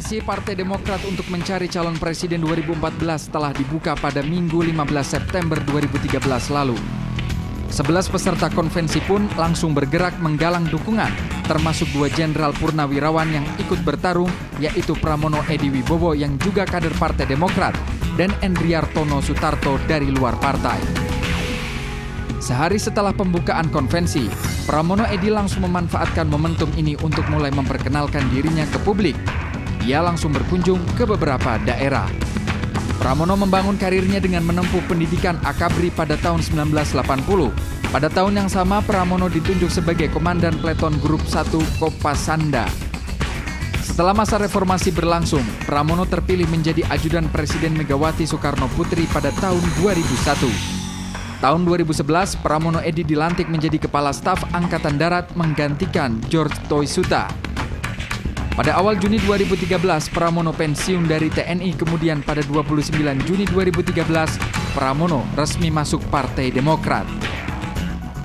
Konvensi Partai Demokrat untuk mencari calon presiden 2014 telah dibuka pada Minggu 15 September 2013 lalu. 11 peserta konvensi pun langsung bergerak menggalang dukungan, termasuk 2 jenderal purnawirawan yang ikut bertarung, yaitu Pramono Edi Wibowo yang juga kader Partai Demokrat dan Endriartono Sutarto dari luar partai. Sehari setelah pembukaan konvensi, Pramono Edi langsung memanfaatkan momentum ini untuk mulai memperkenalkan dirinya ke publik. Ia langsung berkunjung ke beberapa daerah. Pramono membangun karirnya dengan menempuh pendidikan akabri pada tahun 1980. Pada tahun yang sama, Pramono ditunjuk sebagai Komandan Pleton Grup 1 Kopasanda. Setelah masa reformasi berlangsung, Pramono terpilih menjadi ajudan Presiden Megawati Soekarno Putri pada tahun 2001. Tahun 2011, Pramono Edi dilantik menjadi Kepala Staf Angkatan Darat menggantikan George Toisuta. Pada awal Juni 2013, Pramono pensiun dari TNI, kemudian pada 29 Juni 2013, Pramono resmi masuk Partai Demokrat.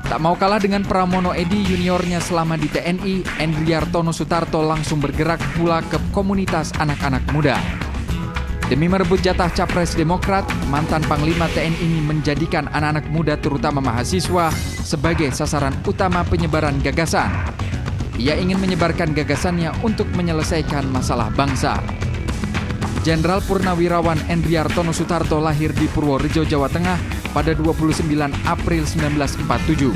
Tak mau kalah dengan Pramono Edi, juniornya selama di TNI, Endriartono Sutarto langsung bergerak pula ke komunitas anak-anak muda. Demi merebut jatah Capres Demokrat, mantan Panglima TNI ini menjadikan anak-anak muda terutama mahasiswa sebagai sasaran utama penyebaran gagasan. Ia ingin menyebarkan gagasannya untuk menyelesaikan masalah bangsa. Jenderal Purnawirawan Endriartono Sutarto lahir di Purworejo, Jawa Tengah pada 29 April 1947.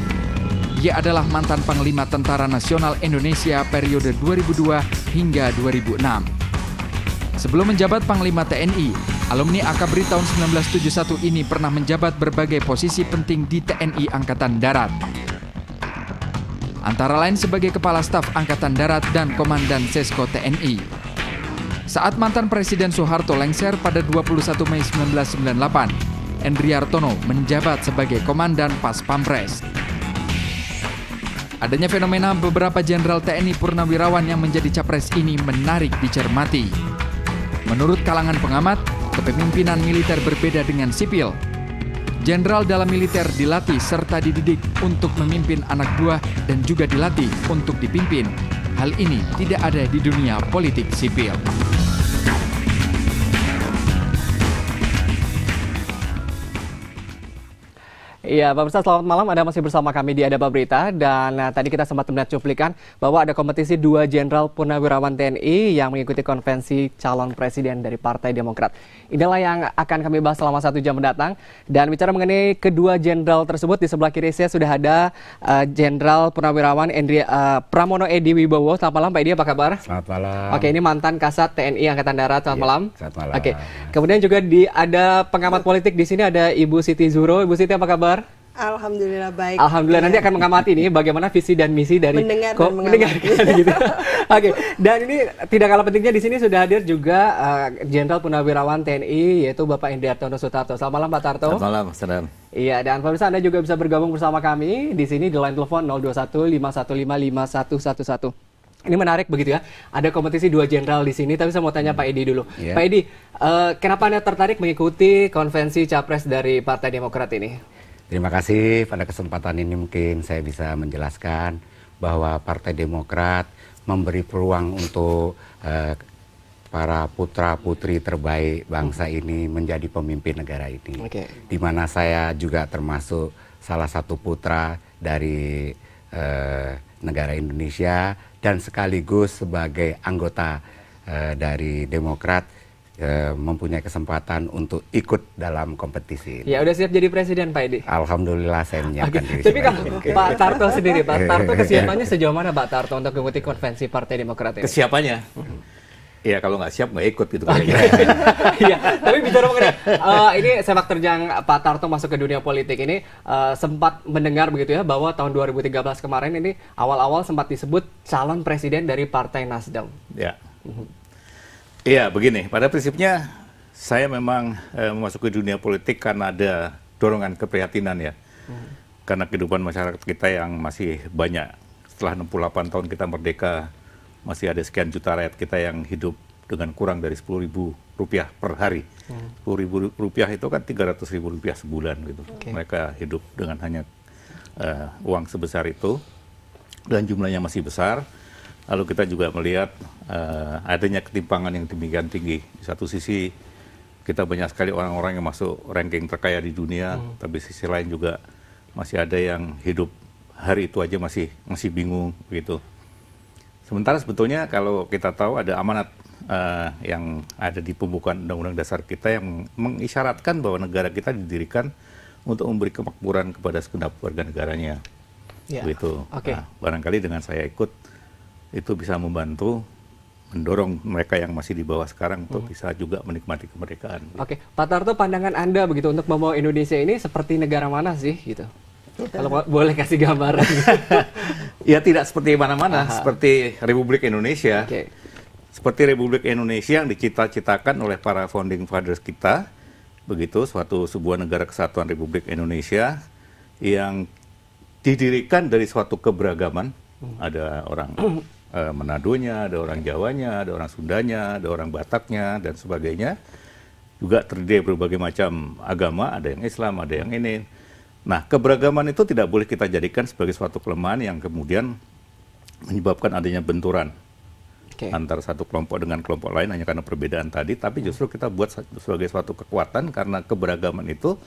Ia adalah mantan Panglima Tentara Nasional Indonesia periode 2002 hingga 2006. Sebelum menjabat Panglima TNI, alumni Akabri tahun 1971 ini pernah menjabat berbagai posisi penting di TNI Angkatan Darat. Antara lain sebagai Kepala Staf Angkatan Darat dan Komandan Sesko TNI. Saat mantan Presiden Soeharto lengser pada 21 Mei 1998, Endriartono menjabat sebagai Komandan Pas Pampres. Adanya fenomena beberapa jenderal TNI purnawirawan yang menjadi capres ini menarik dicermati. Menurut kalangan pengamat, kepemimpinan militer berbeda dengan sipil. Jenderal dalam militer dilatih serta dididik untuk memimpin anak buah dan juga dilatih untuk dipimpin. Hal ini tidak ada di dunia politik sipil. Iya, Pak Pemirsa, selamat malam. Anda masih bersama kami di Adaba Berita. Dan tadi kita sempat melihat cuplikan bahwa ada kompetisi 2 jenderal purnawirawan TNI yang mengikuti konvensi calon presiden dari Partai Demokrat. Inilah yang akan kami bahas selama 1 jam mendatang. Dan bicara mengenai kedua jenderal tersebut, di sebelah kiri saya sudah ada Jenderal Purnawirawan Pramono Edi Wibowo. Selamat malam, Pak Edi, apa kabar? Selamat malam. Oke, ini mantan Kasat TNI Angkatan Darat. Selamat malam. Selamat malam. Oke, kemudian juga ada pengamat politik di sini, ada Ibu Siti Zuro. Ibu Siti, apa kabar? Alhamdulillah baik. Alhamdulillah, nanti akan mengamati nih bagaimana visi dan misi dari mendengarkan gitu. Oke, dan ini tidak kalah pentingnya di sini sudah hadir juga Jenderal Purnawirawan TNI yaitu Bapak Endriartono Sutarto. Selamat malam, Pak Tarto. Selamat malam, Saudara. Iya, dan pemirsa, Anda juga bisa bergabung bersama kami di sini di line telepon 021 515 5111. Ini menarik begitu ya. Ada kompetisi 2 jenderal di sini, tapi saya mau tanya Pak Edi dulu. Yeah. Pak Edi, kenapa Anda tertarik mengikuti konvensi capres dari Partai Demokrat ini? Terima kasih, pada kesempatan ini mungkin saya bisa menjelaskan bahwa Partai Demokrat memberi peluang untuk para putra-putri terbaik bangsa ini menjadi pemimpin negara ini. Di mana saya juga termasuk salah satu putra dari negara Indonesia dan sekaligus sebagai anggota dari Demokrat mempunyai kesempatan untuk ikut dalam kompetisi ini. Ya, udah siap jadi presiden, Pak Edi? Alhamdulillah saya menyiapkan diri. Tapi kalau Pak Tarto sendiri, Pak Tarto kesiapannya sejauh mana Pak Tarto untuk mengikuti konvensi Partai Demokrat ini? Kesiapannya? Iya, kalau nggak siap nggak ikut gitu. Iya, tapi bicara mengenai ini sepak terjang Pak Tarto masuk ke dunia politik ini, sempat mendengar begitu ya bahwa tahun 2013 kemarin ini awal-awal sempat disebut calon presiden dari Partai Nasdem. Ya. Iya, begini. Pada prinsipnya saya memang memasuki dunia politik karena ada dorongan keprihatinan ya. Karena kehidupan masyarakat kita yang masih banyak. Setelah 68 tahun kita merdeka, masih ada sekian juta rakyat kita yang hidup dengan kurang dari Rp10.000 per hari. Rp10.000 itu kan Rp300.000 sebulan gitu. Mereka hidup dengan hanya uang sebesar itu dan jumlahnya masih besar. Lalu kita juga melihat adanya ketimpangan yang demikian tinggi. Di satu sisi kita banyak sekali orang-orang yang masuk ranking terkaya di dunia, tapi sisi lain juga masih ada yang hidup hari itu aja masih bingung begitu. Sementara sebetulnya kalau kita tahu ada amanat yang ada di pembukaan Undang-Undang Dasar kita yang mengisyaratkan bahwa negara kita didirikan untuk memberi kemakmuran kepada segenap warga negaranya. Begitu. Nah, barangkali dengan saya ikut itu bisa membantu mendorong mereka yang masih di bawah sekarang untuk bisa juga menikmati kemerdekaan. Oke, Pak Tarto, pandangan Anda begitu untuk membawa Indonesia ini seperti negara mana sih gitu? Kalau boleh kasih gambaran. Ya tidak seperti mana-mana, seperti Republik Indonesia. Oke. Seperti Republik Indonesia yang dicita-citakan oleh para founding fathers kita, begitu, sebuah negara kesatuan Republik Indonesia yang didirikan dari suatu keberagaman. Ada orang Manadonya, ada orang Jawanya, ada orang Sundanya, ada orang Bataknya, dan sebagainya. Juga terdiri dari berbagai macam agama, ada yang Islam, ada yang ini. Nah, keberagaman itu tidak boleh kita jadikan sebagai suatu kelemahan yang kemudian menyebabkan adanya benturan antara satu kelompok dengan kelompok lain hanya karena perbedaan tadi, tapi justru kita buat sebagai suatu kekuatan karena keberagaman itu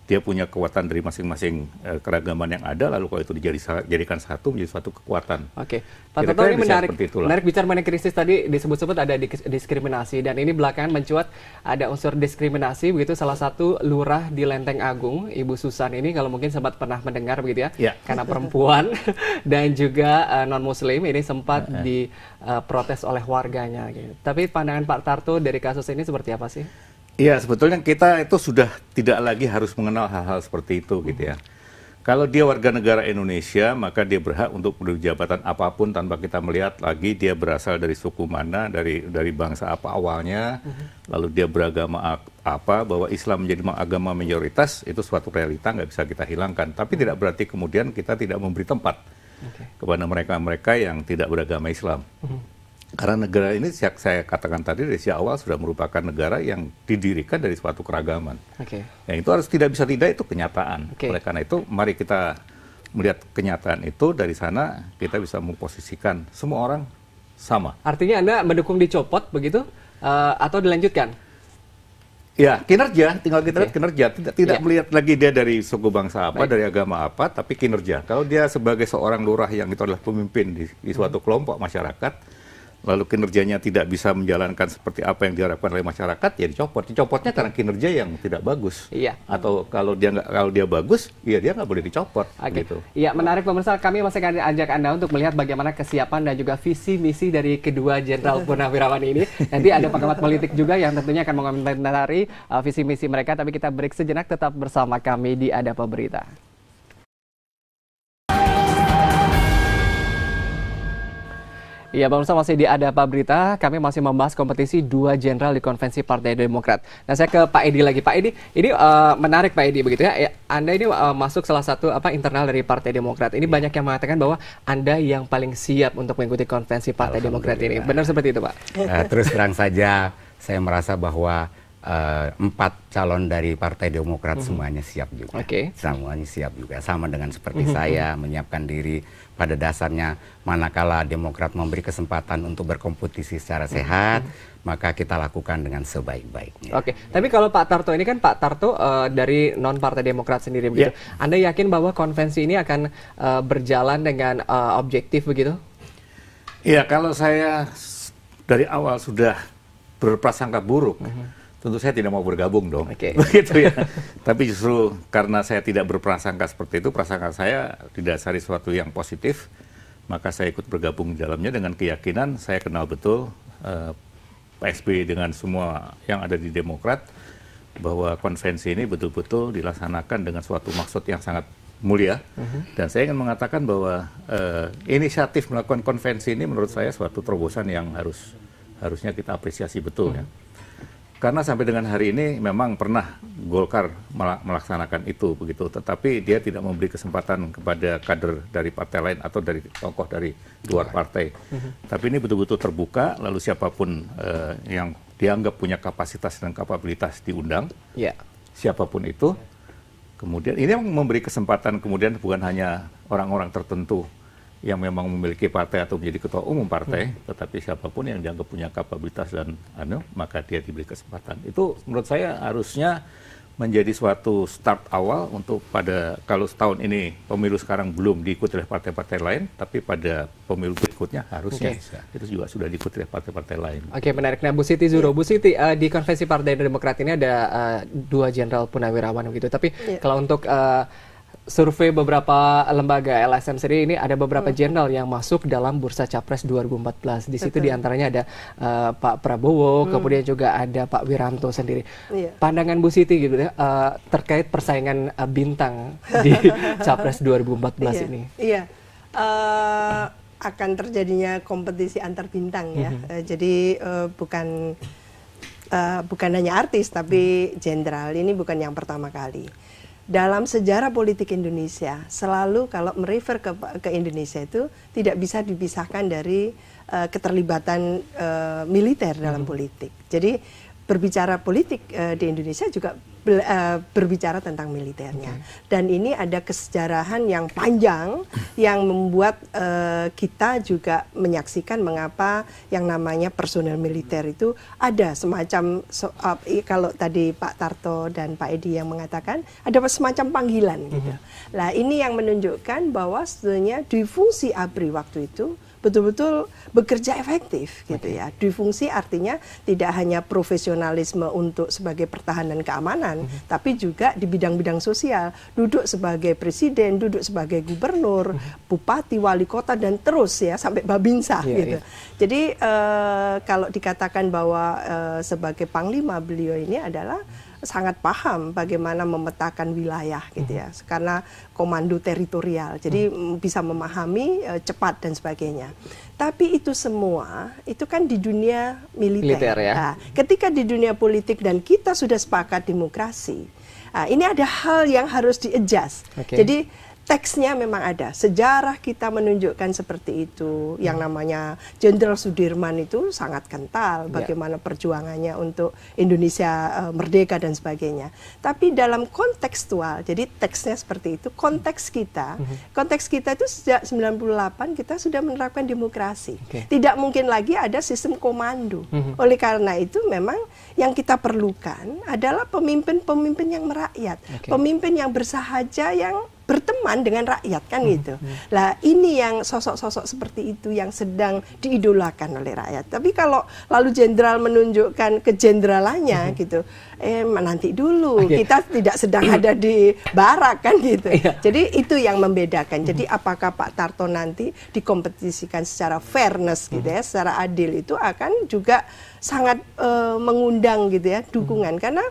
dia punya kekuatan dari masing-masing keragaman yang ada, lalu kalau itu dijadikan satu menjadi suatu kekuatan. Oke, Pak Tarto, ini menarik bicara mengenai krisis tadi disebut-sebut ada diskriminasi, dan ini belakangan mencuat ada unsur diskriminasi begitu. Salah satu lurah di Lenteng Agung, Ibu Susan ini kalau mungkin sempat pernah mendengar begitu ya, karena perempuan dan juga non-muslim ini sempat diprotes oleh warganya. Gitu. Tapi pandangan Pak Tarto dari kasus ini seperti apa sih? Iya, sebetulnya kita itu sudah tidak lagi harus mengenal hal-hal seperti itu gitu ya. Kalau dia warga negara Indonesia, maka dia berhak untuk menduduki jabatan apapun tanpa kita melihat lagi dia berasal dari suku mana, dari bangsa apa awalnya, lalu dia beragama apa, bahwa Islam menjadi agama mayoritas, itu suatu realita nggak bisa kita hilangkan. Tapi tidak berarti kemudian kita tidak memberi tempat kepada mereka-mereka yang tidak beragama Islam. Karena negara ini, saya katakan tadi dari awal sudah merupakan negara yang didirikan dari suatu keragaman. Yang itu harus tidak bisa tidak, itu kenyataan. Oleh karena itu, mari kita melihat kenyataan itu, dari sana kita bisa memposisikan semua orang sama. Artinya Anda mendukung dicopot begitu atau dilanjutkan? Ya, kinerja, tinggal kita lihat kinerja. Tidak melihat lagi dia dari suku bangsa apa, dari agama apa, tapi kinerja. Kalau dia sebagai seorang lurah yang itu adalah pemimpin di suatu kelompok masyarakat, lalu kinerjanya tidak bisa menjalankan seperti apa yang diharapkan oleh masyarakat, ya dicopot. Dicopotnya karena kinerja yang tidak bagus. Atau kalau dia bagus, ya dia nggak boleh dicopot. Gitu. Iya, menarik pemirsa. Kami masih akan ajak Anda untuk melihat bagaimana kesiapan dan juga visi misi dari kedua Jenderal Purnawirawan ini. Nanti ada pengamat politik juga yang tentunya akan mengomentari visi misi mereka. Tapi kita break sejenak, tetap bersama kami di Ada Apa Berita. Iya, pemirsa, masih di Ada Apa Berita, kami masih membahas kompetisi dua jenderal di konvensi Partai Demokrat. Nah, saya ke Pak Edi lagi. Pak Edi, ini menarik Pak Edi begitu ya. Anda ini masuk salah satu internal dari Partai Demokrat. Ini banyak yang mengatakan bahwa Anda yang paling siap untuk mengikuti konvensi Partai Demokrat ini. Benar seperti itu, Pak? Terus terang saja, saya merasa bahwa 4 calon dari Partai Demokrat semuanya siap juga. Semuanya siap juga. Sama dengan seperti saya menyiapkan diri pada dasarnya, manakala Demokrat memberi kesempatan untuk berkompetisi secara sehat, maka kita lakukan dengan sebaik-baiknya. Tapi kalau Pak Tarto ini kan Pak Tarto dari non Partai Demokrat sendiri begitu. Anda yakin bahwa konvensi ini akan berjalan dengan objektif begitu? Iya, kalau saya dari awal sudah berprasangka buruk, tentu saya tidak mau bergabung dong. Begitu ya. Tapi justru karena saya tidak berprasangka seperti itu, prasangka saya didasari sesuatu yang positif, maka saya ikut bergabung di dalamnya dengan keyakinan saya kenal betul Pak SBY dengan semua yang ada di Demokrat, bahwa konvensi ini betul-betul dilaksanakan dengan suatu maksud yang sangat mulia. Dan saya ingin mengatakan bahwa inisiatif melakukan konvensi ini menurut saya suatu terobosan yang harusnya kita apresiasi betul ya. Karena sampai dengan hari ini memang pernah Golkar melaksanakan itu begitu, tetapi dia tidak memberi kesempatan kepada kader dari partai lain atau dari tokoh dari luar partai. Tapi ini betul-betul terbuka, lalu siapapun yang dianggap punya kapasitas dan kapabilitas diundang, siapapun itu. Kemudian ini memberi kesempatan kemudian bukan hanya orang-orang tertentu yang memang memiliki partai atau menjadi ketua umum partai, tetapi siapapun yang dianggap punya kapabilitas dan maka dia diberi kesempatan. Itu menurut saya harusnya menjadi suatu start awal untuk kalau setahun ini pemilu sekarang belum diikuti oleh partai-partai lain, tapi pada pemilu berikutnya harusnya itu juga sudah diikuti oleh partai-partai lain. Oke, menarik. Nah, Bu Siti Zuro, Bu Siti, di konvensi Partai Demokrat ini ada 2 jenderal purnawirawan begitu, tapi kalau untuk survei beberapa lembaga LSM sendiri ini ada beberapa jenderal yang masuk dalam bursa Capres 2014. Di situ diantaranya ada Pak Prabowo, kemudian juga ada Pak Wiranto sendiri. Pandangan Bu Siti gitu ya terkait persaingan bintang di Capres 2014 ini. Iya, akan terjadinya kompetisi antar bintang ya. Jadi bukan hanya artis tapi jenderal. Ini bukan yang pertama kali. Dalam sejarah politik Indonesia, selalu kalau merefer ke Indonesia itu tidak bisa dipisahkan dari keterlibatan militer dalam politik. Jadi berbicara politik di Indonesia juga berbicara tentang militernya. Dan ini ada kesejarahan yang panjang yang membuat kita juga menyaksikan mengapa yang namanya personel militer itu ada semacam, kalau tadi Pak Tarto dan Pak Edi yang mengatakan, ada semacam panggilan gitu. Nah, ini yang menunjukkan bahwa sebetulnya di fungsi ABRI waktu itu betul-betul bekerja efektif gitu ya. Difungsi artinya tidak hanya profesionalisme untuk sebagai pertahanan keamanan, tapi juga di bidang-bidang sosial. Duduk sebagai presiden, duduk sebagai gubernur, bupati, wali kota, dan terus ya sampai babinsa gitu. Jadi kalau dikatakan bahwa sebagai panglima beliau ini adalah sangat paham bagaimana memetakan wilayah gitu ya, karena komando teritorial, jadi bisa memahami cepat dan sebagainya. Tapi itu semua itu kan di dunia militer ya. Nah, ketika di dunia politik dan kita sudah sepakat demokrasi, ini ada hal yang harus di-adjust. Jadi teksnya memang ada, sejarah kita menunjukkan seperti itu. Yang namanya Jenderal Sudirman itu sangat kental bagaimana perjuangannya untuk Indonesia merdeka dan sebagainya. Tapi dalam kontekstual, jadi teksnya seperti itu, konteks kita itu sejak 98 kita sudah menerapkan demokrasi. Tidak mungkin lagi ada sistem komando. Oleh karena itu memang yang kita perlukan adalah pemimpin-pemimpin yang merakyat, pemimpin yang bersahaja, yang berteman dengan rakyat kan gitu. Lah ini yang sosok-sosok seperti itu yang sedang diidolakan oleh rakyat. Tapi kalau lalu jenderal menunjukkan kejeneralannya gitu, nanti dulu kita tidak sedang ada di barak kan gitu. Jadi itu yang membedakan. Jadi apakah Pak Tarto nanti dikompetisikan secara fairness gitu ya, secara adil, itu akan juga sangat mengundang gitu ya dukungan, karena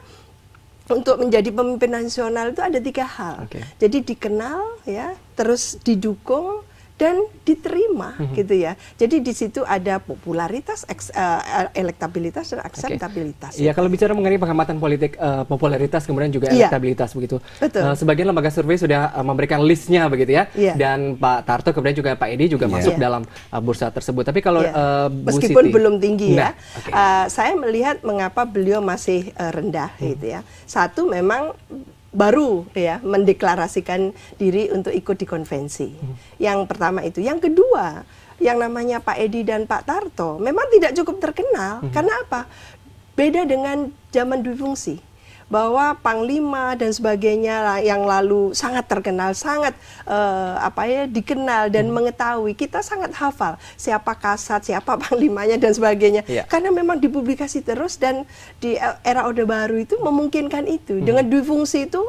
untuk menjadi pemimpin nasional itu ada 3 hal. Jadi dikenal ya, terus didukung dan diterima gitu ya. Jadi di situ ada popularitas, elektabilitas dan akseptabilitas. Iya, kalau bicara mengenai pengamatan politik, popularitas kemudian juga elektabilitas begitu. Sebagian lembaga survei sudah memberikan listnya begitu ya. Dan Pak Tarto kemudian juga Pak Edi juga masuk dalam bursa tersebut. Tapi kalau meskipun belum tinggi ya, saya melihat mengapa beliau masih rendah gitu ya. Satu, memang baru ya mendeklarasikan diri untuk ikut di konvensi. Yang pertama itu. Yang kedua, yang namanya Pak Edi dan Pak Tarto memang tidak cukup terkenal. Karena apa? Beda dengan zaman difungsi, bahwa panglima dan sebagainya yang lalu sangat terkenal, sangat dikenal dan mengetahui. Kita sangat hafal siapa kasat, siapa panglimanya dan sebagainya. Karena memang dipublikasi terus, dan di era Orde Baru itu memungkinkan itu. Dengan difungsi itu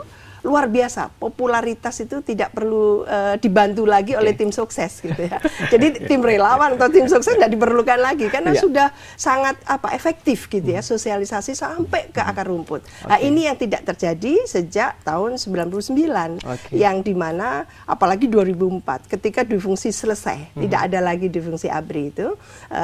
luar biasa, popularitas itu tidak perlu dibantu lagi oleh tim sukses gitu ya. Jadi tim relawan atau tim sukses tidak diperlukan lagi, karena sudah sangat efektif gitu ya, sosialisasi sampai ke akar rumput. Nah, ini yang tidak terjadi sejak tahun 99, yang dimana apalagi 2004 ketika difungsi selesai, tidak ada lagi difungsi ABRI itu,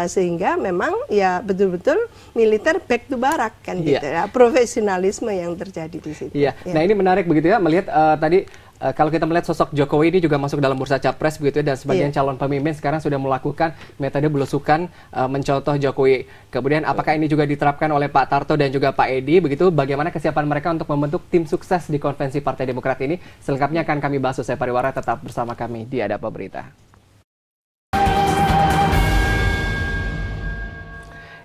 sehingga memang ya betul-betul militer back to barak kan gitu ya, profesionalisme yang terjadi di situ. Nah, ini menarik begitu ya, melihat tadi kalau kita melihat sosok Jokowi ini juga masuk dalam bursa Capres begitu ya, dan sebagian calon pemimpin sekarang sudah melakukan metode belusukan mencontoh Jokowi. Kemudian apakah ini juga diterapkan oleh Pak Tarto dan juga Pak Edi begitu? Bagaimana kesiapan mereka untuk membentuk tim sukses di konvensi Partai Demokrat ini? Selengkapnya akan kami bahas usai pariwara. Tetap bersama kami di Ada Apa Berita.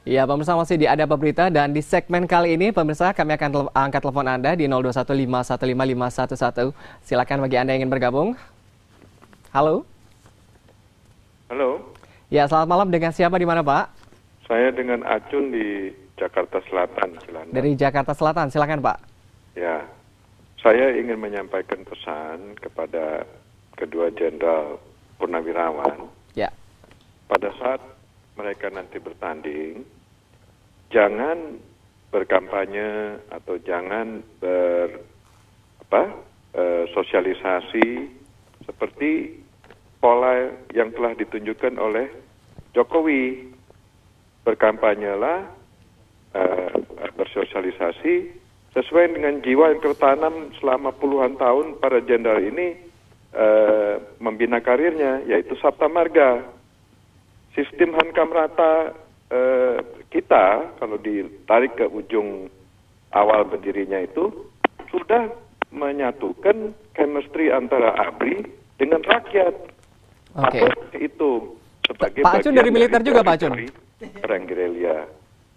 Ya, pemirsa masih di Ada Apa Berita dan di segmen kali ini pemirsa kami akan angkat telepon Anda di 0215155511. Silakan bagi Anda yang ingin bergabung. Halo. Halo. Ya, selamat malam. Dengan siapa di mana, Pak? Saya dengan Acun di Jakarta Selatan, Cilandak. Dari Jakarta Selatan, silakan, Pak. Ya, saya ingin menyampaikan pesan kepada kedua Jenderal Purnawirawan. Ya. Pada saat mereka nanti bertanding, jangan berkampanye atau jangan sosialisasi seperti pola yang telah ditunjukkan oleh Jokowi. Berkampanyelah, bersosialisasi sesuai dengan jiwa yang tertanam selama puluhan tahun para jenderal ini membina karirnya, yaitu Sabta Marga. Sistem hankam rata kita, kalau ditarik ke ujung awal berdirinya itu, sudah menyatukan chemistry antara ABRI dengan rakyat. Oke. Atau itu sebagai Pak Acun dari militer juga, Pak Acun? Perang gerilya.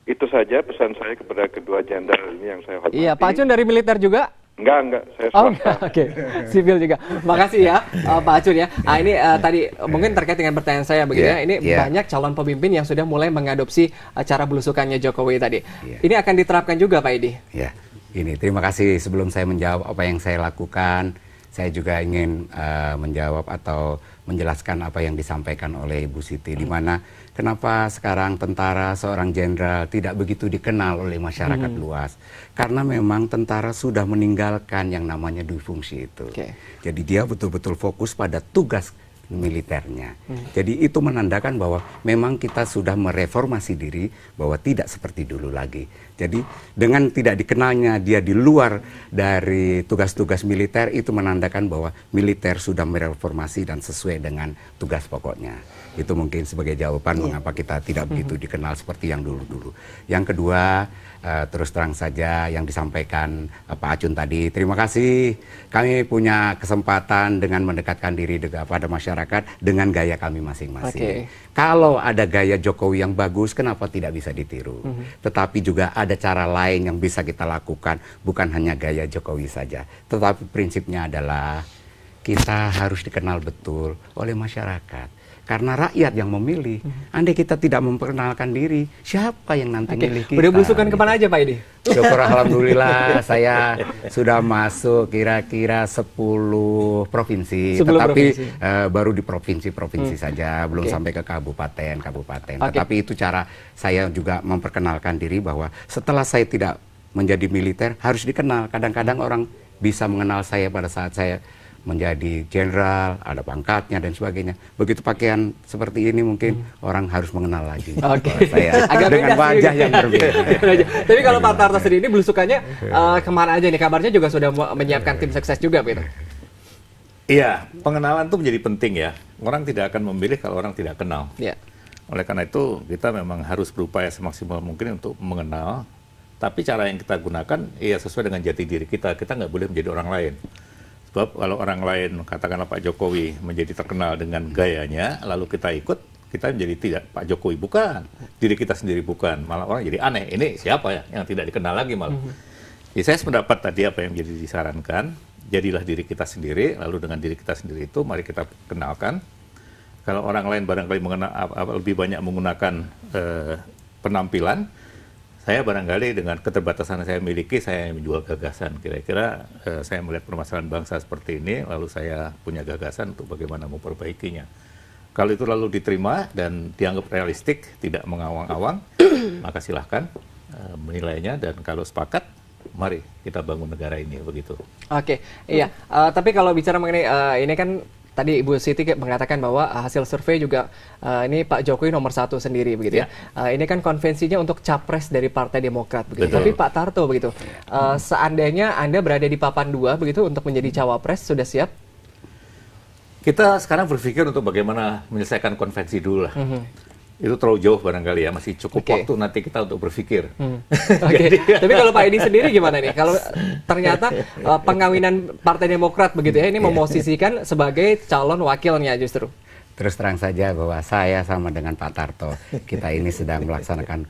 Itu saja pesan saya kepada kedua jenderal ini yang saya hormati. Iya, Pak Acun dari militer juga? Enggak, saya Oh, swasta. enggak. Oke. Sipil juga. Makasih ya, Pak Acun ya. Ini tadi mungkin terkait dengan pertanyaan saya begitu ya. Ini banyak calon pemimpin yang sudah mulai mengadopsi cara belusukannya Jokowi tadi. Ini akan diterapkan juga, Pak Edi? Ya, ini terima kasih. Sebelum saya menjawab apa yang saya lakukan, saya juga ingin menjawab atau menjelaskan apa yang disampaikan oleh Ibu Siti, di mana kenapa sekarang tentara seorang jenderal tidak begitu dikenal oleh masyarakat luas. Karena memang tentara sudah meninggalkan yang namanya dui fungsi itu. Jadi dia betul-betul fokus pada tugas militernya. Jadi itu menandakan bahwa memang kita sudah mereformasi diri, bahwa tidak seperti dulu lagi. Jadi dengan tidak dikenalnya dia di luar dari tugas-tugas militer, itu menandakan bahwa militer sudah mereformasi dan sesuai dengan tugas pokoknya. Itu mungkin sebagai jawaban mengapa kita tidak begitu dikenal seperti yang dulu-dulu. Yang kedua, terus terang saja yang disampaikan Pak Acun tadi, terima kasih. Kami punya kesempatan dengan mendekatkan diri kepada masyarakat dengan gaya kami masing-masing. Kalau ada gaya Jokowi yang bagus, kenapa tidak bisa ditiru? Tetapi juga ada cara lain yang bisa kita lakukan, bukan hanya gaya Jokowi saja. Tetapi prinsipnya adalah kita harus dikenal betul oleh masyarakat. Karena rakyat yang memilih. Andai kita tidak memperkenalkan diri, siapa yang nanti milih kita? Udah belusukan kemana aja, Pak Edi? Syukur alhamdulillah saya sudah masuk kira-kira 10 provinsi. 10 tetapi provinsi. Baru di provinsi-provinsi saja, belum sampai ke kabupaten. Tetapi itu cara saya juga memperkenalkan diri bahwa setelah saya tidak menjadi militer, harus dikenal. Kadang-kadang orang bisa mengenal saya pada saat saya menjadi jenderal, ada pangkatnya dan sebagainya. Begitu pakaian seperti ini mungkin orang harus mengenal lagi. Saya Agak dengan beda wajah sih. yang berbeda. Tapi kalau Pak Tarto sendiri belusukannya kemana aja nih? Kabarnya juga sudah menyiapkan tim sukses juga, Peter. Iya, pengenalan itu menjadi penting ya. Orang tidak akan memilih kalau orang tidak kenal. Ya. Oleh karena itu, kita memang harus berupaya semaksimal mungkin untuk mengenal. Tapi cara yang kita gunakan, ya sesuai dengan jati diri kita. Kita nggak boleh menjadi orang lain. Sebab kalau orang lain, katakanlah Pak Jokowi, menjadi terkenal dengan gayanya, lalu kita ikut, kita menjadi tidak Pak Jokowi, bukan. Diri kita sendiri bukan. Malah orang jadi aneh. Ini siapa ya yang tidak dikenal lagi malah. Ya, saya sependapat tadi apa yang menjadi disarankan. Jadilah diri kita sendiri, lalu dengan diri kita sendiri itu mari kita kenalkan. Kalau orang lain barangkali lebih banyak menggunakan penampilan, saya barangkali dengan keterbatasan yang saya miliki, saya menjual gagasan. Kira-kira saya melihat permasalahan bangsa seperti ini, lalu saya punya gagasan untuk bagaimana memperbaikinya. Kalau itu lalu diterima dan dianggap realistik, tidak mengawang-awang, maka silahkan menilainya, dan kalau sepakat, mari kita bangun negara ini, begitu. Oke, iya. Tapi kalau bicara mengenai ini kan tadi Ibu Siti mengatakan bahwa hasil survei juga ini Pak Jokowi nomor 1 sendiri begitu ya. Ini kan konvensinya untuk capres dari Partai Demokrat begitu. Betul. Tapi Pak Tarto begitu, seandainya Anda berada di papan 2 begitu untuk menjadi cawapres, sudah siap? Kita sekarang berpikir untuk bagaimana menyelesaikan konvensi dulu lah. Itu terlalu jauh barangkali ya, masih cukup waktu nanti kita untuk berpikir. Tapi kalau Pak Edi sendiri gimana nih? Kalau ternyata pengawinan Partai Demokrat begitu ya, ini memosisikan sebagai calon wakilnya justru. Terus terang saja bahwa saya sama dengan Pak Tarto, kita ini sedang melaksanakan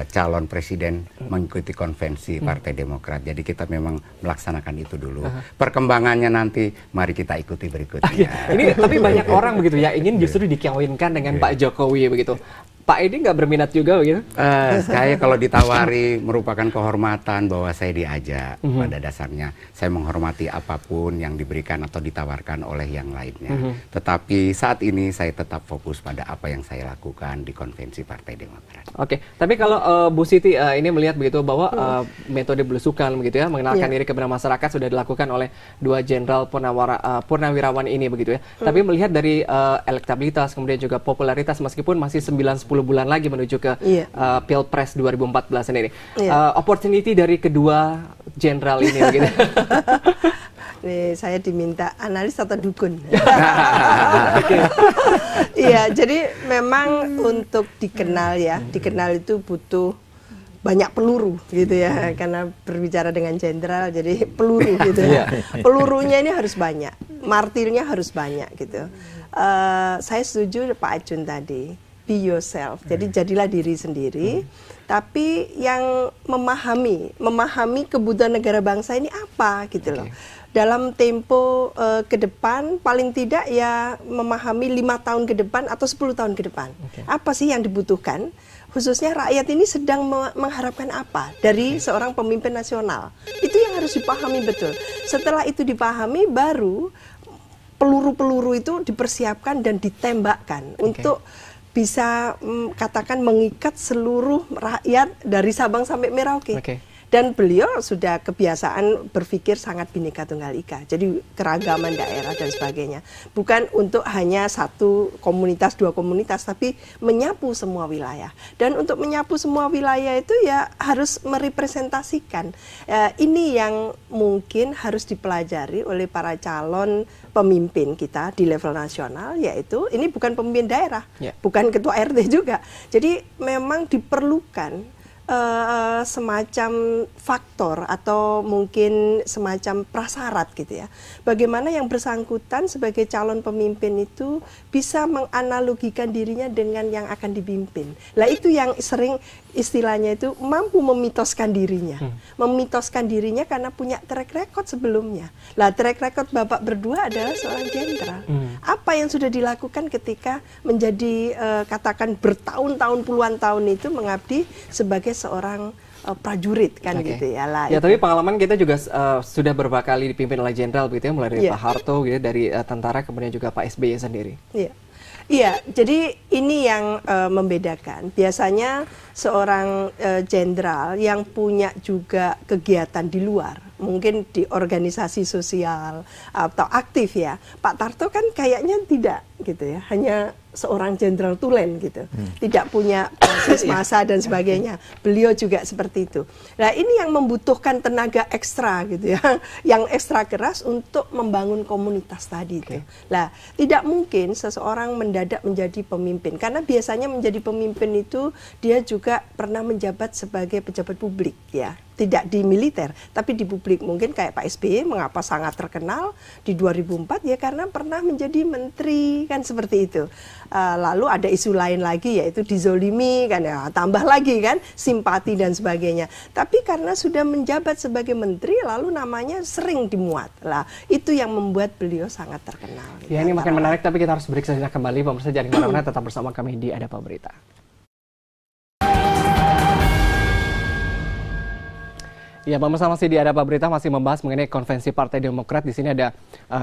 calon presiden mengikuti konvensi Partai Demokrat. Jadi kita memang melaksanakan itu dulu. Perkembangannya nanti mari kita ikuti berikutnya. Ini tapi banyak orang begitu ya ingin justru dikawinkan dengan Pak Jokowi begitu. Pak Edi nggak berminat juga begitu? Saya kalau ditawari merupakan kehormatan bahwa saya diajak. Pada dasarnya saya menghormati apapun yang diberikan atau ditawarkan oleh yang lainnya. Tetapi saat ini saya tetap fokus pada apa yang saya lakukan di konvensi Partai Demokrat. Oke, tapi kalau Bu Siti ini melihat begitu bahwa metode belusukan begitu ya, mengenalkan diri kepada masyarakat sudah dilakukan oleh dua jenderal purnawirawan ini begitu ya. Tapi melihat dari elektabilitas kemudian juga popularitas meskipun masih 9-10 bulan lagi menuju ke Pilpres 2014 sendiri. Opportunity dari kedua jenderal ini begitu. Nih, saya diminta analis atau dukun. Iya, jadi memang untuk dikenal ya, dikenal itu butuh banyak peluru gitu ya, karena berbicara dengan jenderal jadi peluru gitu ya. Pelurunya ini harus banyak, martirnya harus banyak gitu. Saya setuju Pak Ajun tadi. Be yourself. Jadi jadilah diri sendiri, tapi yang memahami kebutuhan negara bangsa ini apa gitu loh. Dalam tempo ke depan, paling tidak ya memahami 5 tahun ke depan atau 10 tahun ke depan. Apa sih yang dibutuhkan? Khususnya rakyat ini sedang mengharapkan apa dari seorang pemimpin nasional. Itu yang harus dipahami betul. Setelah itu dipahami, baru peluru-peluru itu dipersiapkan dan ditembakkan untuk bisa katakan mengikat seluruh rakyat dari Sabang sampai Merauke. Dan beliau sudah kebiasaan berpikir sangat Bhinneka Tunggal Ika. Jadi keragaman daerah dan sebagainya. Bukan untuk hanya satu komunitas, dua komunitas, tapi menyapu semua wilayah. Dan untuk menyapu semua wilayah itu ya harus merepresentasikan. Ini yang mungkin harus dipelajari oleh para calon pemimpin kita di level nasional, yaitu ini bukan pemimpin daerah, bukan ketua RT juga. Jadi memang diperlukan semacam faktor atau mungkin semacam prasyarat gitu ya. Bagaimana yang bersangkutan sebagai calon pemimpin itu bisa menganalogikan dirinya dengan yang akan dipimpin. Lah itu yang sering istilahnya itu mampu memitoskan dirinya. Memitoskan dirinya karena punya track record sebelumnya. Lah track record Bapak berdua adalah seorang jenderal. Apa yang sudah dilakukan ketika menjadi katakan bertahun-tahun puluhan tahun itu mengabdi sebagai seorang prajurit kan gitu ya lah. Ya, tapi pengalaman kita juga sudah beberapa kali dipimpin oleh jenderal begitu ya, mulai dari Pak Harto gitu, dari tentara kemudian juga Pak SBY sendiri. Iya, jadi ini yang membedakan. Biasanya seorang jenderal yang punya juga kegiatan di luar, mungkin di organisasi sosial atau aktif ya. Pak Tarto kan kayaknya tidak gitu ya, hanya seorang jenderal tulen gitu, tidak punya proses massa dan sebagainya. Beliau juga seperti itu. Nah ini yang membutuhkan tenaga ekstra gitu ya, yang ekstra keras untuk membangun komunitas tadi itu. Nah tidak mungkin seseorang mendadak menjadi pemimpin, karena biasanya menjadi pemimpin itu dia juga pernah menjabat sebagai pejabat publik ya. Tidak di militer, tapi di publik. Mungkin kayak Pak SBY, mengapa sangat terkenal di 2004 ya karena pernah menjadi menteri, kan seperti itu. Lalu ada isu lain lagi yaitu dizolimi, kan ya, tambah lagi kan simpati dan sebagainya. Tapi karena sudah menjabat sebagai menteri, lalu namanya sering dimuat. Lah itu yang membuat beliau sangat terkenal. Ya ini makin menarik, tapi kita harus break sejenak kembali. Pemirsa jangan kemana-mana, tetap bersama kami di Ada Apa Berita. Ya, pemirsa masih di Ada Apa Berita, masih membahas mengenai konvensi Partai Demokrat. Di sini ada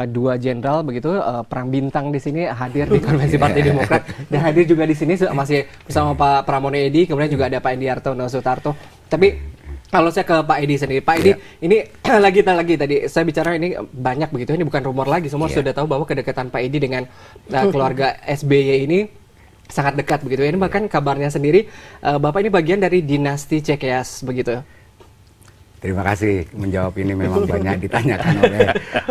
dua jenderal begitu, perang bintang di sini hadir di konvensi Partai Demokrat, dan hadir juga di sini masih bersama Pak Pramono Edi, kemudian juga ada Pak Endiarto Sutarto. Tapi kalau saya ke Pak Edi sendiri, Pak Edi, ini lagi tadi saya bicara ini banyak begitu, ini bukan rumor lagi, semua sudah tahu bahwa kedekatan Pak Edi dengan keluarga SBY ini sangat dekat begitu. Ini bahkan kabarnya sendiri Bapak ini bagian dari dinasti Ckeas begitu. Terima kasih, menjawab ini memang banyak ditanyakan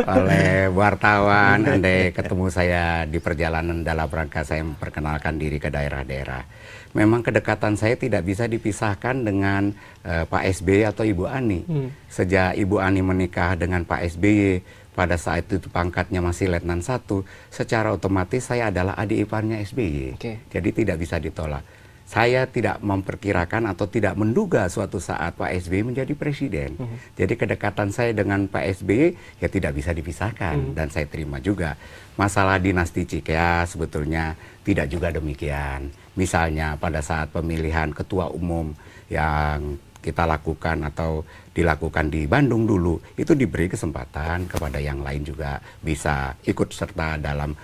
oleh wartawan. Andai ketemu saya di perjalanan dalam rangka saya memperkenalkan diri ke daerah-daerah. Memang kedekatan saya tidak bisa dipisahkan dengan Pak SBY atau Ibu Ani. Sejak Ibu Ani menikah dengan Pak SBY, pada saat itu pangkatnya masih Letnan 1, secara otomatis saya adalah adik iparnya SBY. Jadi tidak bisa ditolak. saya tidak memperkirakan atau tidak menduga suatu saat Pak SBY menjadi presiden. Jadi kedekatan saya dengan Pak SBY ya tidak bisa dipisahkan, dan saya terima juga. Masalah dinasti Cikeas sebetulnya tidak juga demikian. Misalnya pada saat pemilihan ketua umum yang kita lakukan atau dilakukan di Bandung dulu, itu diberi kesempatan kepada yang lain juga bisa ikut serta dalam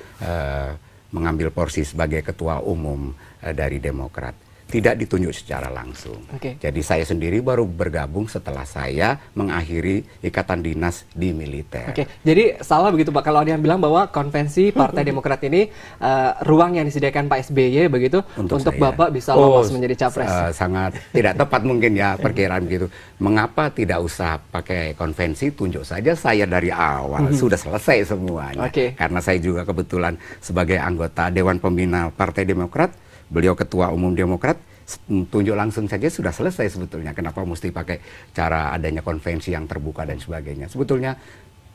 mengambil porsi sebagai ketua umum dari Demokrat. Tidak ditunjuk secara langsung. Jadi saya sendiri baru bergabung setelah saya mengakhiri ikatan dinas di militer. Jadi salah begitu Pak kalau ada yang bilang bahwa konvensi Partai Demokrat ini ruang yang disediakan Pak SBY begitu untuk Bapak bisa lolos menjadi capres. Sangat tidak tepat mungkin ya perkiraan begitu. Mengapa tidak usah pakai konvensi, tunjuk saja saya dari awal, sudah selesai semuanya. Karena saya juga kebetulan sebagai anggota Dewan Pembina Partai Demokrat, beliau ketua umum Demokrat, tunjuk langsung saja sudah selesai sebetulnya. Kenapa mesti pakai cara adanya konvensi yang terbuka dan sebagainya. Sebetulnya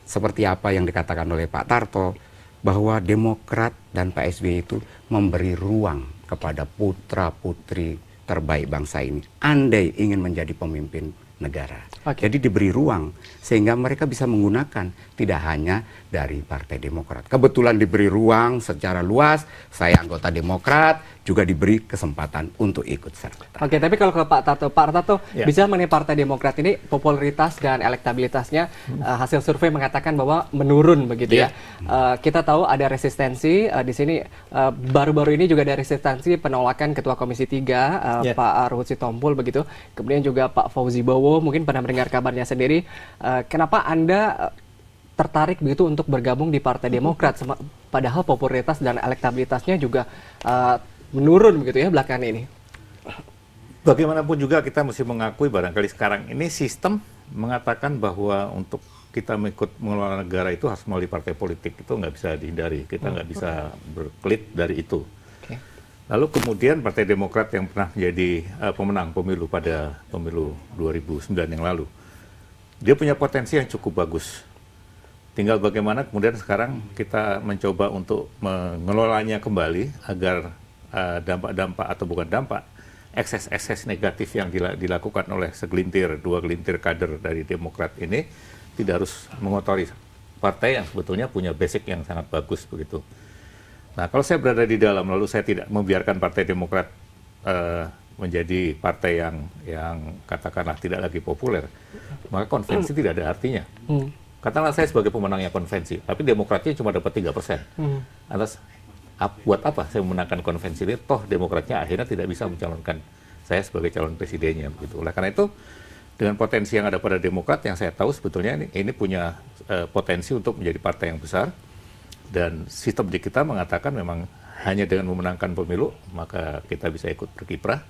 seperti apa yang dikatakan oleh Pak Tarto, bahwa Demokrat dan Pak SBY itu memberi ruang kepada putra-putri terbaik bangsa ini, andai ingin menjadi pemimpin negara. Jadi diberi ruang sehingga mereka bisa menggunakan tidak hanya dari Partai Demokrat. Kebetulan diberi ruang secara luas, saya anggota Demokrat juga diberi kesempatan untuk ikut serta. Tapi kalau ke Pak Tarto bisa mengenai Partai Demokrat ini popularitas dan elektabilitasnya hasil survei mengatakan bahwa menurun begitu ya. Kita tahu ada resistensi di sini, baru-baru ini juga ada resistensi penolakan Ketua Komisi 3 Pak Arhut Sitompul begitu. Kemudian juga Pak Fauzi Bowo, mungkin pernah mendengar kabarnya sendiri. Kenapa Anda tertarik begitu untuk bergabung di Partai Demokrat padahal popularitas dan elektabilitasnya juga menurun begitu ya belakangan ini? Bagaimanapun juga kita mesti mengakui barangkali sekarang ini sistem mengatakan bahwa untuk kita mengikut mengelola negara itu harus melalui partai politik. Itu nggak bisa dihindari, kita nggak bisa berkelit dari itu. Lalu kemudian Partai Demokrat yang pernah menjadi pemenang pemilu pada pemilu 2009 yang lalu, dia punya potensi yang cukup bagus. Tinggal bagaimana kemudian sekarang kita mencoba untuk mengelolanya kembali agar dampak-dampak atau bukan dampak, ekses-ekses negatif yang dilakukan oleh dua gelintir kader dari Demokrat ini tidak harus mengotori partai yang sebetulnya punya basic yang sangat bagus begitu. Nah, kalau saya berada di dalam lalu saya tidak membiarkan Partai Demokrat menjadi partai yang katakanlah tidak lagi populer, maka konvensi tidak ada artinya. Katakanlah saya sebagai pemenangnya konvensi, tapi Demokratnya cuma dapat 3%. Atas buat apa saya memenangkan konvensi ini? Toh Demokratnya akhirnya tidak bisa mencalonkan saya sebagai calon presidennya begitu. Oleh karena itu, dengan potensi yang ada pada Demokrat yang saya tahu sebetulnya ini punya potensi untuk menjadi partai yang besar, dan sistem di kita mengatakan memang hanya dengan memenangkan pemilu maka kita bisa ikut berkiprah.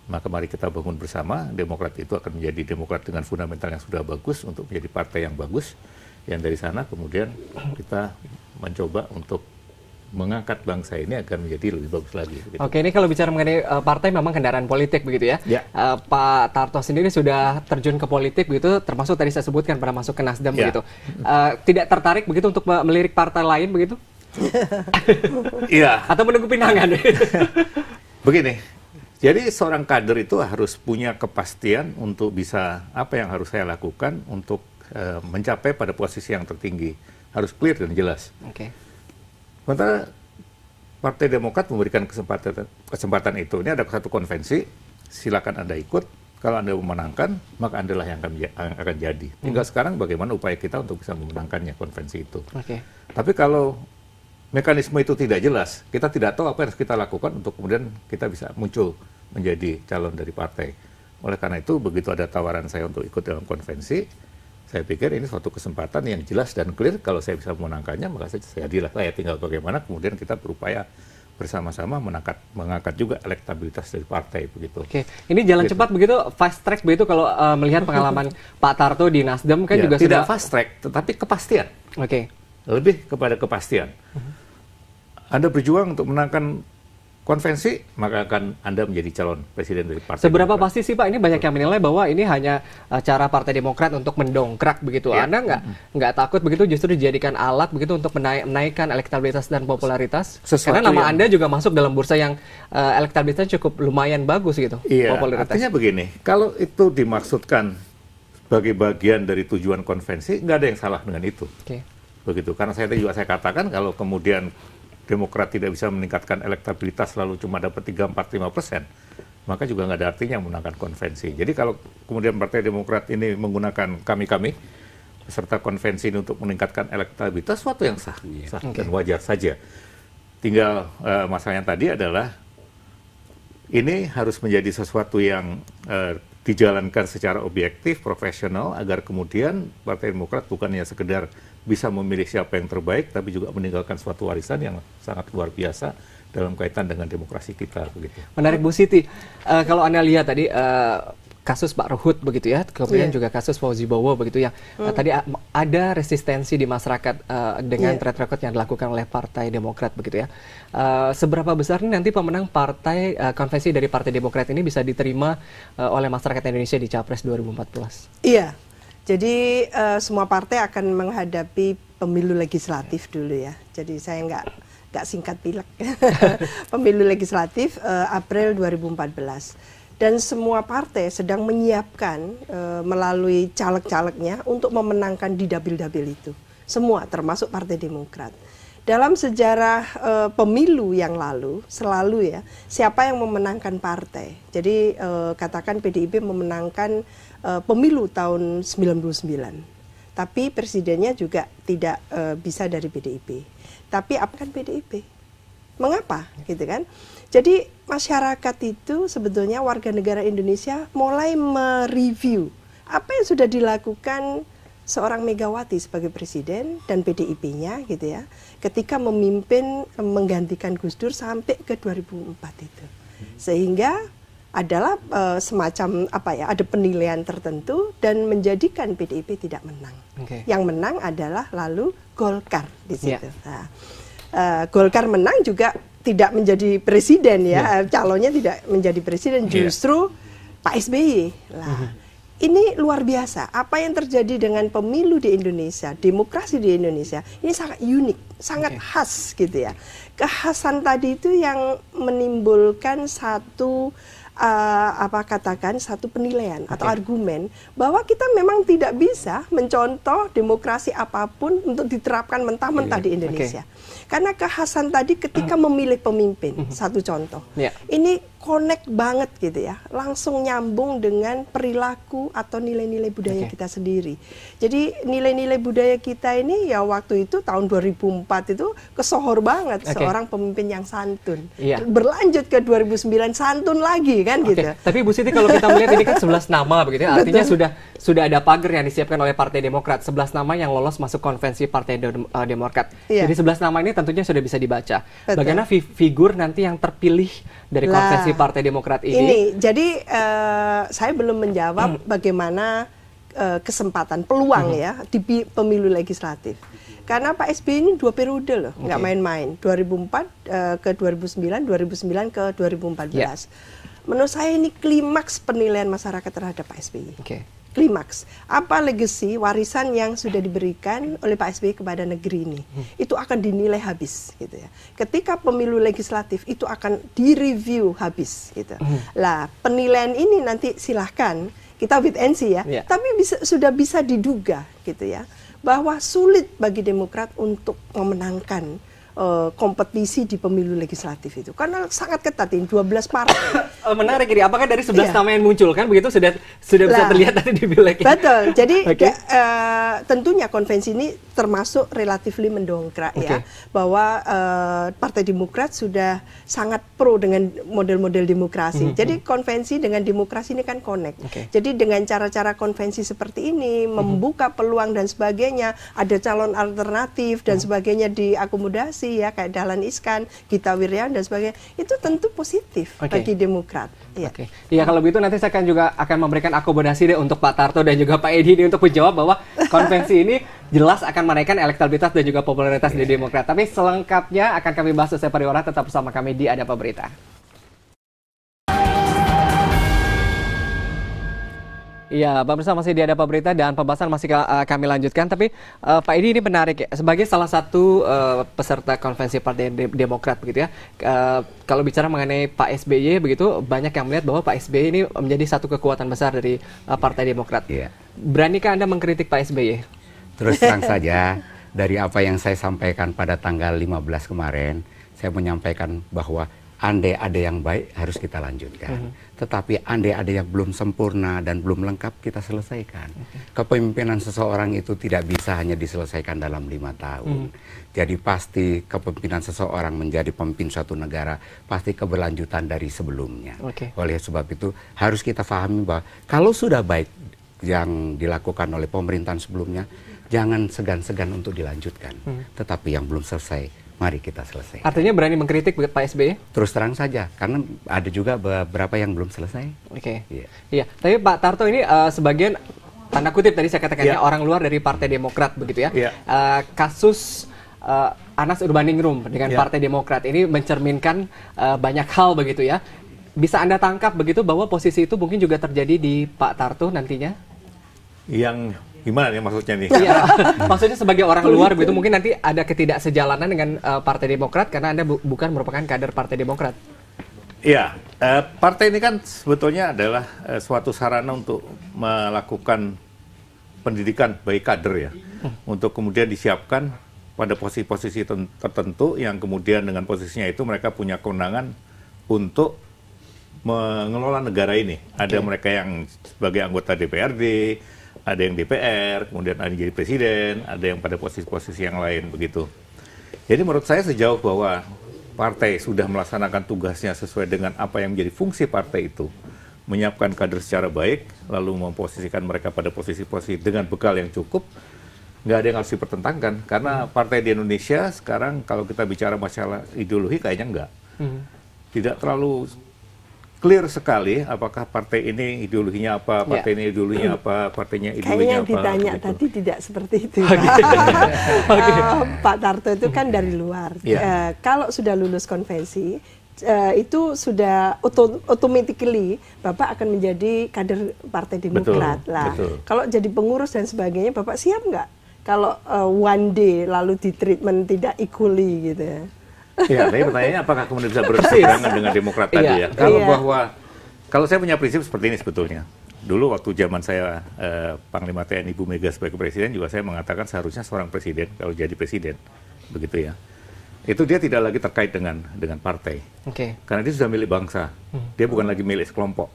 Maka mari kita bangun bersama. Demokrat itu akan menjadi Demokrat dengan fundamental yang sudah bagus untuk menjadi partai yang bagus. Yang dari sana kemudian kita mencoba untuk mengangkat bangsa ini agar menjadi lebih bagus lagi. Begitu. Ini kalau bicara mengenai partai memang kendaraan politik begitu ya. Pak Tarto sendiri sudah terjun ke politik begitu, termasuk tadi saya sebutkan pernah masuk ke Nasdem begitu. Tidak tertarik begitu untuk melirik partai lain begitu? Atau menunggu pinangan? Begini. Jadi seorang kader itu harus punya kepastian untuk bisa apa yang harus saya lakukan untuk mencapai pada posisi yang tertinggi. Harus clear dan jelas. Sementara Partai Demokrat memberikan kesempatan itu. Ini ada satu konvensi, silakan Anda ikut. Kalau Anda memenangkan, maka Anda lah yang akan jadi. Tinggal sekarang bagaimana upaya kita untuk bisa memenangkannya konvensi itu. Tapi kalau mekanisme itu tidak jelas, kita tidak tahu apa yang harus kita lakukan untuk kemudian kita bisa muncul menjadi calon dari partai. Oleh karena itu, begitu ada tawaran saya untuk ikut dalam konvensi, saya pikir ini suatu kesempatan yang jelas dan clear. Kalau saya bisa memenangkannya, maka saya jadilah. Saya tinggal bagaimana kemudian kita berupaya bersama-sama mengangkat juga elektabilitas dari partai begitu. Ini jalan cepat begitu, fast track begitu kalau melihat pengalaman Pak Tarto di Nasdem kan juga tidak sudah fast track, tetapi kepastian. Lebih kepada kepastian. Anda berjuang untuk menangkan konvensi, maka akan Anda menjadi calon presiden dari partai. Seberapa Demokrat. pasti sih Pak, ini banyak yang menilai bahwa ini hanya cara Partai Demokrat untuk mendongkrak begitu. Iya. Anda nggak takut begitu justru dijadikan alat begitu untuk menaikkan elektabilitas dan popularitas? Sesuatu Karena nama yang- Anda juga masuk dalam bursa yang elektabilitasnya cukup lumayan bagus gitu. Iya, popularitas. artinya begini, kalau itu dimaksudkan sebagai bagian dari tujuan konvensi, nggak ada yang salah dengan itu. Oke. Begitu, karena saya katakan kalau kemudian Demokrat tidak bisa meningkatkan elektabilitas lalu cuma dapat 3, 4, 5%, maka juga nggak ada artinya menangkan konvensi. Jadi kalau kemudian Partai Demokrat ini menggunakan kami peserta konvensi ini untuk meningkatkan elektabilitas, suatu yang sah dan wajar saja. Tinggal masalahnya tadi adalah ini harus menjadi sesuatu yang dijalankan secara objektif, profesional, agar kemudian Partai Demokrat bukannya sekedar bisa memilih siapa yang terbaik, tapi juga meninggalkan suatu warisan yang sangat luar biasa dalam kaitan dengan demokrasi kita. Begitu. Menarik Bu Siti, kalau Anda lihat tadi kasus Pak Ruhut begitu ya, kemudian juga kasus Fauzi Bowo begitu ya, tadi ada resistensi di masyarakat dengan track record yang dilakukan oleh Partai Demokrat begitu ya. Seberapa besar nih nanti pemenang partai konvensi dari Partai Demokrat ini bisa diterima oleh masyarakat Indonesia di Capres 2014? Iya. Jadi semua partai akan menghadapi pemilu legislatif dulu ya. Jadi saya nggak singkat pilek. Pemilu legislatif April 2014. Dan semua partai sedang menyiapkan melalui caleg-calegnya untuk memenangkan di dapil-dapil itu. Semua termasuk Partai Demokrat. Dalam sejarah pemilu yang lalu, selalu ya, siapa yang memenangkan partai. Jadi katakan PDIP memenangkan pemilu tahun 99. Tapi presidennya juga tidak bisa dari PDIP. Tapi apa kan PDIP? Mengapa? Gitu kan? Jadi masyarakat itu sebetulnya warga negara Indonesia mulai mereview apa yang sudah dilakukan seorang Megawati sebagai presiden dan PDIP-nya gitu ya, ketika memimpin menggantikan Gus Dur sampai ke 2004 itu. Sehingga adalah semacam apa ya, ada penilaian tertentu dan menjadikan PDIP tidak menang. Yang menang adalah lalu Golkar di situ. Nah, Golkar menang juga tidak menjadi presiden ya, calonnya tidak menjadi presiden, justru Pak SBY. Lah, ini luar biasa. Apa yang terjadi dengan pemilu di Indonesia, demokrasi di Indonesia, ini sangat unik, sangat khas gitu ya. Kekhasan tadi itu yang menimbulkan satu satu penilaian atau argumen bahwa kita memang tidak bisa mencontoh demokrasi apapun untuk diterapkan mentah-mentah di Indonesia. Karena kekhasan tadi ketika memilih pemimpin, satu contoh. Ini connect banget gitu ya, langsung nyambung dengan perilaku atau nilai-nilai budaya kita sendiri. Jadi nilai-nilai budaya kita ini ya waktu itu tahun 2004 itu kesohor banget seorang pemimpin yang santun. Berlanjut ke 2009 santun lagi kan gitu. Tapi Bu Siti kalau kita melihat ini kan 11 nama begitu ya, artinya sudah ada pagar yang disiapkan oleh Partai Demokrat, 11 nama yang lolos masuk konvensi Partai Demokrat. Jadi 11 nama ini tentunya sudah bisa dibaca. Bagaimana figur nanti yang terpilih dari konvensi Partai Demokrat ini? Jadi saya belum menjawab bagaimana kesempatan peluang ya di pemilu legislatif. Karena Pak SBY ini 2 periode loh, nggak main-main. 2004 ke 2009, 2009 ke 2014. Menurut saya ini klimaks penilaian masyarakat terhadap Pak SBY. Klimaks. Apa legacy, warisan yang sudah diberikan oleh Pak SBY kepada negeri ini. Itu akan dinilai habis gitu ya. Ketika pemilu legislatif itu akan direview habis gitu. Lah, penilaian ini nanti silahkan kita wait and see ya. Tapi sudah bisa diduga gitu ya, bahwa sulit bagi Demokrat untuk memenangkan kompetisi di pemilu legislatif itu karena sangat ketat ini 12 partai. Menarik ini, apakah dari 11 nama yang muncul kan begitu sudah bisa terlihat tadi di pileg? Betul. Jadi tentunya konvensi ini termasuk relatively mendongkrak ya, bahwa Partai Demokrat sudah sangat pro dengan model-model demokrasi. Jadi konvensi dengan demokrasi ini kan connect. Jadi dengan cara-cara konvensi seperti ini membuka peluang dan sebagainya, ada calon alternatif dan sebagainya diakomodasi ya, kayak Dahlan Iskan, Gita Wirjawan dan sebagainya, itu tentu positif bagi Demokrat. Iya, kalau begitu nanti saya akan memberikan akomodasi deh untuk Pak Tarto dan juga Pak Edi ini untuk menjawab bahwa konvensi ini jelas akan menaikkan elektabilitas dan juga popularitas di Demokrat. Tapi selengkapnya akan kami bahas usai pariwara, tetap bersama kami di Ada Apa Berita. Iya, Pak Pemirsa masih di Ada Apa Berita dan pembahasan masih kami lanjutkan. Tapi Pak Edi, ini menarik ya, sebagai salah satu peserta konvensi Partai Demokrat begitu ya. Kalau bicara mengenai Pak SBY begitu, banyak yang melihat bahwa Pak SBY ini menjadi satu kekuatan besar dari Partai Demokrat. Iya. Beranikah Anda mengkritik Pak SBY? Terus terang saja, dari apa yang saya sampaikan pada tanggal 15 kemarin, saya menyampaikan bahwa andai ada yang baik harus kita lanjutkan. Tetapi andai ada yang belum sempurna dan belum lengkap, kita selesaikan. Kepemimpinan seseorang itu tidak bisa hanya diselesaikan dalam 5 tahun. Jadi pasti kepemimpinan seseorang menjadi pemimpin suatu negara pasti keberlanjutan dari sebelumnya. Oleh sebab itu harus kita pahami bahwa kalau sudah baik yang dilakukan oleh pemerintahan sebelumnya, jangan segan-segan untuk dilanjutkan. Tetapi yang belum selesai, mari kita selesai. Artinya berani mengkritik Pak SBY? Terus terang saja, karena ada juga beberapa yang belum selesai. Iya. Tapi Pak Tarto ini sebagian tanda kutip tadi saya katakannya orang luar dari Partai Demokrat begitu ya. Kasus Anas Urbaningrum dengan Partai Demokrat ini mencerminkan banyak hal begitu ya. Bisa Anda tangkap begitu bahwa posisi itu mungkin juga terjadi di Pak Tarto nantinya? Yang gimana nih maksudnya nih? Iya, maksudnya sebagai orang luar begitu mungkin nanti ada ketidaksejalanan dengan Partai Demokrat karena Anda bukan merupakan kader Partai Demokrat. Iya, partai ini kan sebetulnya adalah suatu sarana untuk melakukan pendidikan bagi kader ya, untuk kemudian disiapkan pada posisi-posisi tertentu yang kemudian dengan posisinya itu mereka punya kewenangan untuk mengelola negara ini. Ada mereka yang sebagai anggota DPRD, ada yang DPR, kemudian ada yang jadi presiden, ada yang pada posisi-posisi yang lain begitu. Jadi menurut saya sejauh bahwa partai sudah melaksanakan tugasnya sesuai dengan apa yang menjadi fungsi partai itu, menyiapkan kader secara baik, lalu memposisikan mereka pada posisi-posisi dengan bekal yang cukup, nggak ada yang harus dipertentangkan. Karena partai di Indonesia sekarang kalau kita bicara masalah ideologi kayaknya nggak. Tidak terlalu clear sekali apakah partai ini ideologinya apa, partai ini ideologinya apa, partainya ideologinya kayaknya apa. Kayaknya ditanya gitu. tadi tidak seperti itu. Pak Tarto itu kan dari luar. Kalau sudah lulus konvensi, itu sudah automatically Bapak akan menjadi kader Partai Demokrat. Kalau jadi pengurus dan sebagainya, Bapak siap nggak? Kalau one day lalu di treatment tidak equally gitu ya? Ya, tapi pertanyaannya apakah kemudian bisa berseberangan dengan Demokrat tadi ya? Kalau saya punya prinsip seperti ini sebetulnya. Dulu waktu zaman saya Panglima TNI Ibu Mega sebagai presiden juga saya mengatakan seharusnya seorang presiden kalau jadi presiden begitu ya. Itu dia tidak lagi terkait dengan partai. Karena dia sudah milik bangsa. Dia bukan lagi milik sekelompok.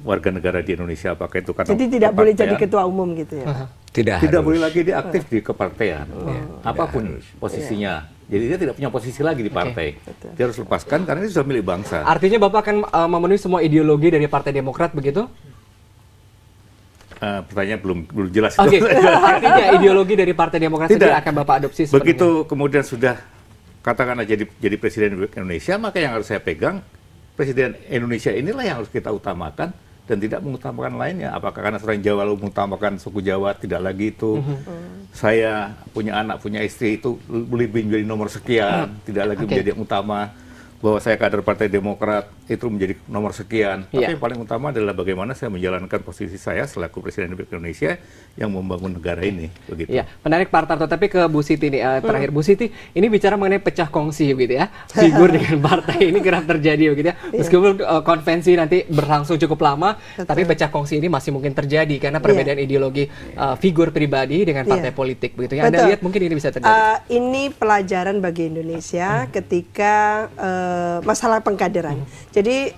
Warga negara di Indonesia apakah itu karena jadi tidak boleh jadi ketua umum gitu ya? Tidak boleh lagi dia aktif di kepartean. Apapun posisinya. Jadi dia tidak punya posisi lagi di partai. Dia harus lepaskan karena ini sudah milik bangsa. Artinya Bapak akan memenuhi semua ideologi dari Partai Demokrat begitu? Pertanyaan belum jelas. Artinya ideologi dari Partai Demokrat sendiri akan Bapak adopsi? Begitu kemudian sudah katakanlah jadi Presiden Indonesia, maka yang harus saya pegang, Presiden Indonesia inilah yang harus kita utamakan dan tidak mengutamakan lainnya. Apakah karena orang Jawa lalu mengutamakan suku Jawa, tidak lagi itu. Saya punya anak, punya istri itu lebih menjadi nomor sekian, tidak lagi menjadi yang utama. Bahwa saya kader Partai Demokrat itu menjadi nomor sekian. Tapi yang paling utama adalah bagaimana saya menjalankan posisi saya selaku Presiden Republik Indonesia yang membangun negara ini. Begitu. Ya, menarik Pak Tarto. Tapi ke Bu Siti nih, terakhir Bu Siti, ini bicara mengenai pecah kongsi gitu ya. Figur dengan partai ini kerap terjadi begitu ya. Meskipun konvensi nanti berlangsung cukup lama, tapi pecah kongsi ini masih mungkin terjadi karena perbedaan ideologi figur pribadi dengan partai politik begitu ya. Anda lihat mungkin ini bisa terjadi. Ini pelajaran bagi Indonesia ketika masalah pengkaderan. Jadi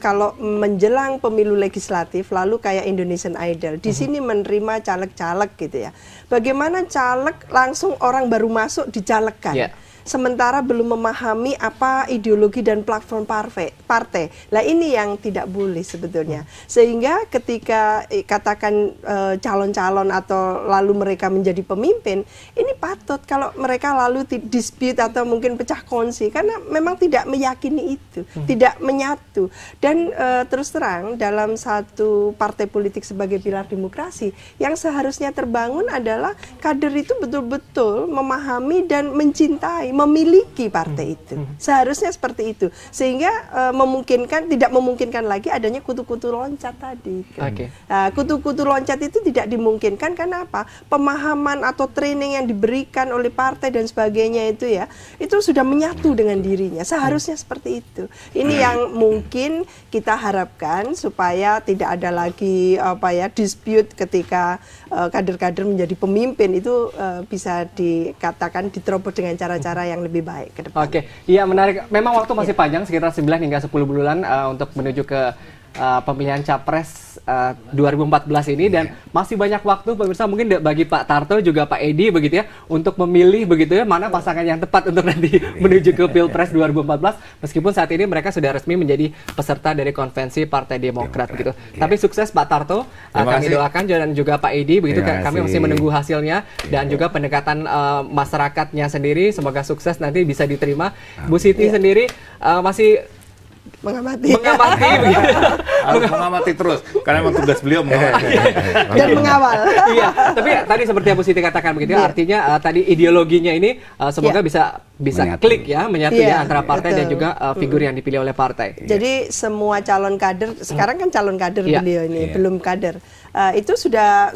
kalau menjelang pemilu legislatif lalu kayak Indonesian Idol, di sini menerima caleg-caleg gitu ya. Bagaimana caleg langsung orang baru masuk dicalegkan? sementara belum memahami apa ideologi dan platform partai. Nah ini yang tidak boleh sebetulnya. Sehingga ketika katakan calon-calon atau lalu mereka menjadi pemimpin, ini patut kalau mereka lalu dispute atau mungkin pecah kongsi karena memang tidak meyakini itu, tidak menyatu. Dan terus terang dalam satu partai politik sebagai pilar demokrasi, yang seharusnya terbangun adalah kader itu betul-betul memahami dan mencintai, memiliki partai itu. Seharusnya seperti itu. Sehingga tidak memungkinkan lagi adanya kutu-kutu loncat tadi. Nah, kutu-kutu loncat itu tidak dimungkinkan karena apa? Pemahaman atau training yang diberikan oleh partai dan sebagainya itu ya, itu sudah menyatu dengan dirinya. Seharusnya seperti itu. Ini yang mungkin kita harapkan supaya tidak ada lagi dispute ketika kader-kader menjadi pemimpin itu bisa dikatakan diterobos dengan cara-cara yang lebih baik ke depan. Oke, iya menarik. Memang waktu masih panjang, sekitar 9 hingga 10 bulan untuk menuju ke pemilihan Capres 2014 ini, dan masih banyak waktu pemirsa mungkin bagi Pak Tarto juga Pak Edi begitu ya untuk memilih begitu ya mana pasangan yang tepat untuk nanti menuju ke Pilpres 2014, meskipun saat ini mereka sudah resmi menjadi peserta dari konvensi Partai Demokrat begitu. Tapi sukses Pak Tarto, kami doakan, dan juga Pak Edi begitu, kami masih menunggu hasilnya dan juga pendekatan masyarakatnya sendiri, semoga sukses nanti bisa diterima. Bu Siti sendiri masih mengamati harus mengamati terus karena memang tugas beliau mengamati dan mengawal. Iya, tapi tadi seperti yang Bu Siti katakan begitu, artinya tadi ideologinya ini semoga bisa klik ya, menyatu ya antara partai dan juga figur yang dipilih oleh partai. Jadi semua calon kader, sekarang kan calon kader beliau ini belum kader, itu sudah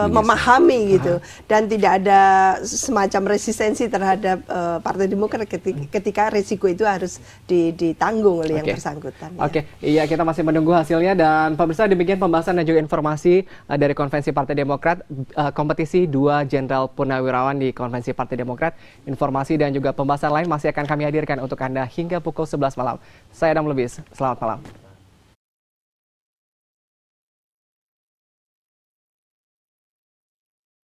memahami gitu, dan tidak ada semacam resistensi terhadap Partai Demokrat ketika risiko itu harus ditanggung oleh yang bersangkutan. Iya, kita masih menunggu hasilnya, dan pemirsa demikian pembahasan dan juga informasi dari konvensi Partai Demokrat, kompetisi 2 Jenderal Purnawirawan di konvensi Partai Demokrat. Informasi dan juga pembahasan lain masih akan kami hadirkan untuk Anda hingga pukul 11 malam. Saya Adam Lubis, selamat malam.